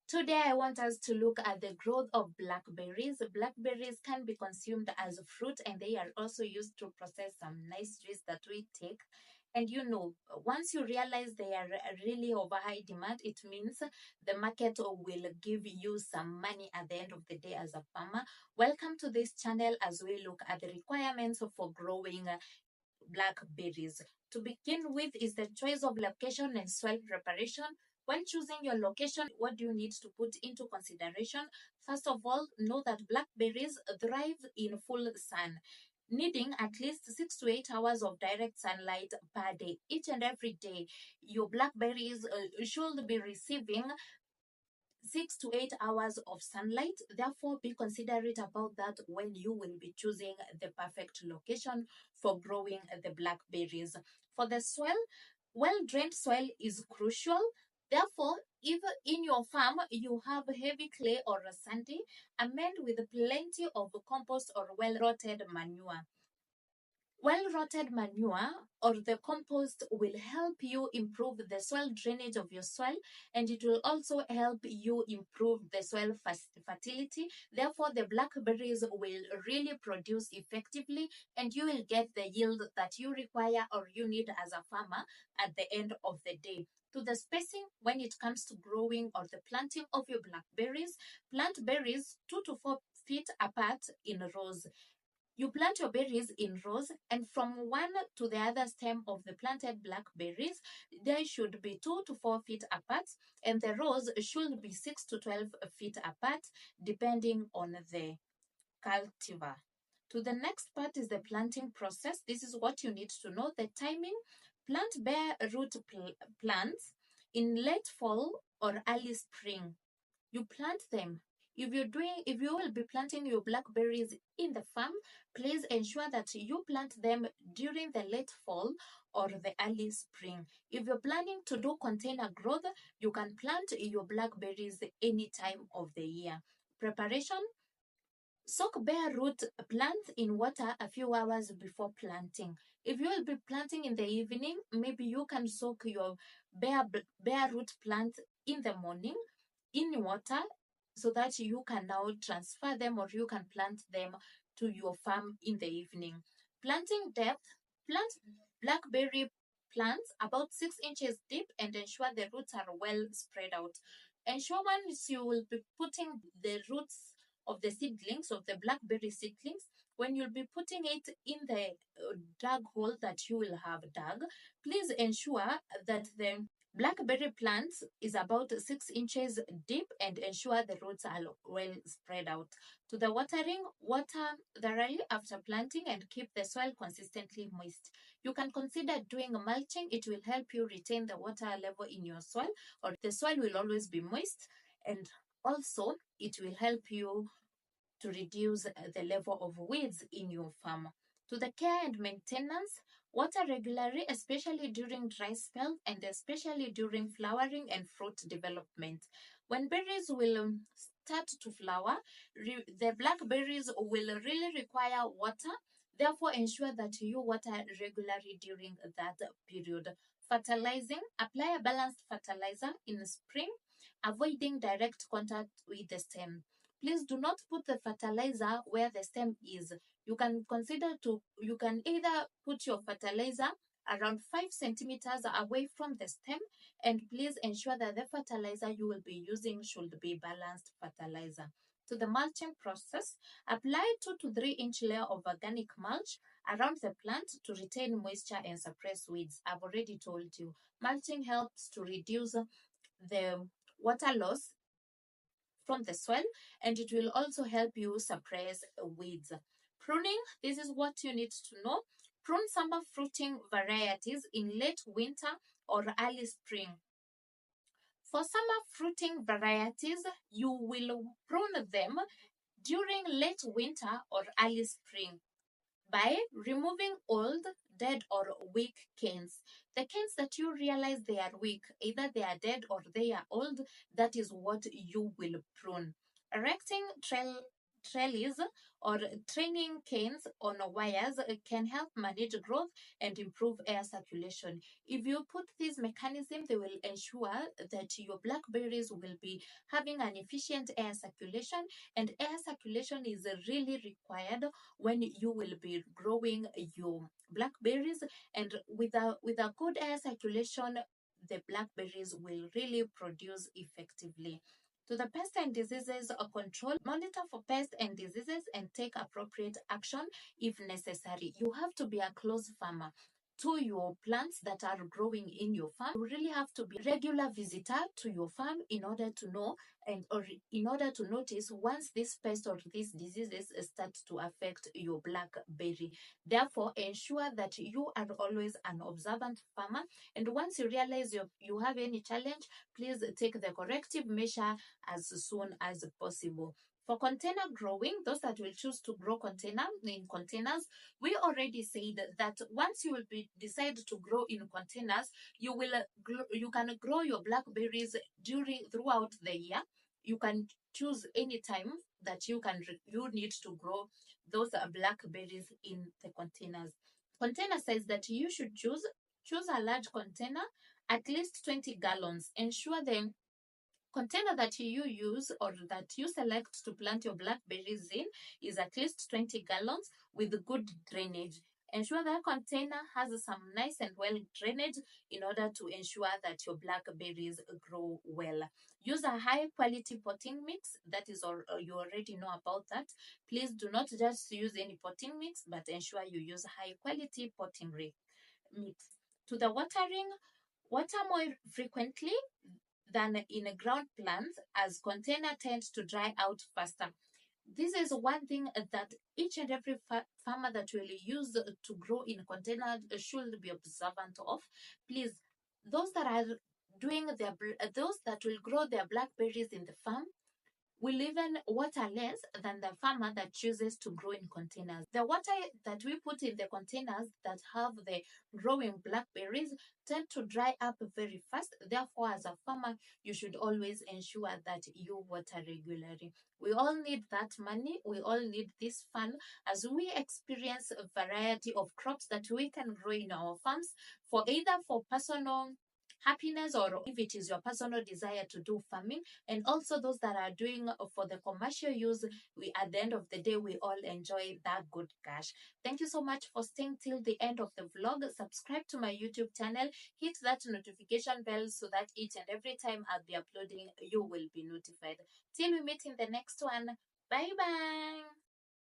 Today, I want us to look at the growth of blackberries. Blackberries can be consumed as fruit and they are also used to process some nice juice that we take. And once you realize they are really of high demand, it means the market will give you some money at the end of the day as a farmer. Welcome to this channel as we look at the requirements for growing blackberries. To begin with is the choice of location and soil preparation. When choosing your location, what do you need to put into consideration? First of all, know that blackberries thrive in full sun, needing at least 6 to 8 hours of direct sunlight per day. Each and every day, your blackberries should be receiving 6 to 8 hours of sunlight. Therefore, be considerate about that when you will be choosing the perfect location for growing the blackberries. For the soil, well-drained soil is crucial. Therefore, if in your farm you have heavy clay or sandy, amend with plenty of compost or well-rotted manure. Well-rotted manure or the compost will help you improve the soil drainage of your soil, and it will also help you improve the soil fertility. Therefore, the blackberries will really produce effectively and you will get the yield that you require or you need as a farmer at the end of the day. To the spacing, when it comes to growing or the planting of your blackberries, plant berries 2 to 4 feet apart in rows. You plant your berries in rows, and from one to the other stem of the planted blackberries, they should be 2 to 4 feet apart, and the rows should be 6 to 12 feet apart, depending on the cultivar. To the next part is the planting process. This is what you need to know. The timing: plant bare root plants in late fall or early spring. You plant them. If you will be planting your blackberries in the farm, please ensure that you plant them during the late fall or the early spring. If you're planning to do container growth, you can plant your blackberries any time of the year. Preparation: soak bare root plants in water a few hours before planting. If you will be planting in the evening, maybe you can soak your bare root plant in the morning in water so that you can now transfer them or you can plant them to your farm in the evening. Planting depth: plant blackberry plants about 6 inches deep and ensure the roots are well spread out. Ensure once you will be putting the roots of the seedlings, of the blackberry seedlings, when you'll be putting it in the dug hole that you will have dug, please ensure that the blackberry plants is about 6 inches deep and ensure the roots are well spread out. To the watering: water thoroughly after planting and keep the soil consistently moist. You can consider doing mulching. It will help you retain the water level in your soil, or the soil will always be moist, and also it will help you to reduce the level of weeds in your farm. To the care and maintenance: water regularly, especially during dry spells and especially during flowering and fruit development. When berries will start to flower, the blackberries will really require water. Therefore, ensure that you water regularly during that period. Fertilizing: apply a balanced fertilizer in spring, avoiding direct contact with the stem. Please do not put the fertilizer where the stem is. You can either put your fertilizer around 5 centimeters away from the stem, and please ensure that the fertilizer you will be using should be balanced fertilizer. To the mulching process: apply 2 to 3 inch layer of organic mulch around the plant to retain moisture and suppress weeds. I've already told you, mulching helps to reduce the water loss from the soil, and it will also help you suppress weeds. Pruning: this is what you need to know. Prune summer fruiting varieties in late winter or early spring. For summer fruiting varieties, you will prune them during late winter or early spring by removing old, dead, or weak canes. The canes that you realize they are weak, either they are dead or they are old, that is what you will prune. Erecting trellis or training canes on wires can help manage growth and improve air circulation. If you put this mechanism, they will ensure that your blackberries will be having an efficient air circulation, and air circulation is really required when you will be growing your blackberries. And with a good air circulation, the blackberries will really produce effectively. To the pest and diseases control, monitor for pests and diseases and take appropriate action if necessary. You have to be a close farmer to your plants that are growing in your farm. You really have to be a regular visitor to your farm in order to know and or in order to notice once this pest or these diseases start to affect your blackberry. Therefore, ensure that you are always an observant farmer, and once you realize you have any challenge, please take the corrective measure as soon as possible. For container growing, those that will choose to grow in containers, we already said that once you will decide to grow in containers, you can grow your blackberries throughout the year. You can choose any time that you need to grow those blackberries in the containers. Container says that you should choose a large container, at least 20 gallons. Ensure the container that you use or that you select to plant your blackberries in is at least 20 gallons with good drainage. Ensure that container has some nice and well drainage in order to ensure that your blackberries grow well. Use a high quality potting mix. That is all, you already know about that. Please do not just use any potting mix, but ensure you use high quality potting mix. To the watering, water more frequently than in a ground plants, as container tends to dry out faster. This is one thing that each and every farmer that will use to grow in container should be observant of. Please, those that are those that will grow their blackberries in the farm will even water less than the farmer that chooses to grow in containers. The water that we put in the containers that have the growing blackberries tend to dry up very fast. Therefore, as a farmer, you should always ensure that you water regularly. We all need that money. We all need this fund as we experience a variety of crops that we can grow in our farms for either for personal happiness or if it is your personal desire to do farming, and also those that are doing for the commercial use. We at the end of the day, we all enjoy that good cash. Thank you so much for staying till the end of the vlog. Subscribe to my YouTube channel, hit that notification bell so that each and every time I'll be uploading, you will be notified. Till we meet in the next one, bye bye.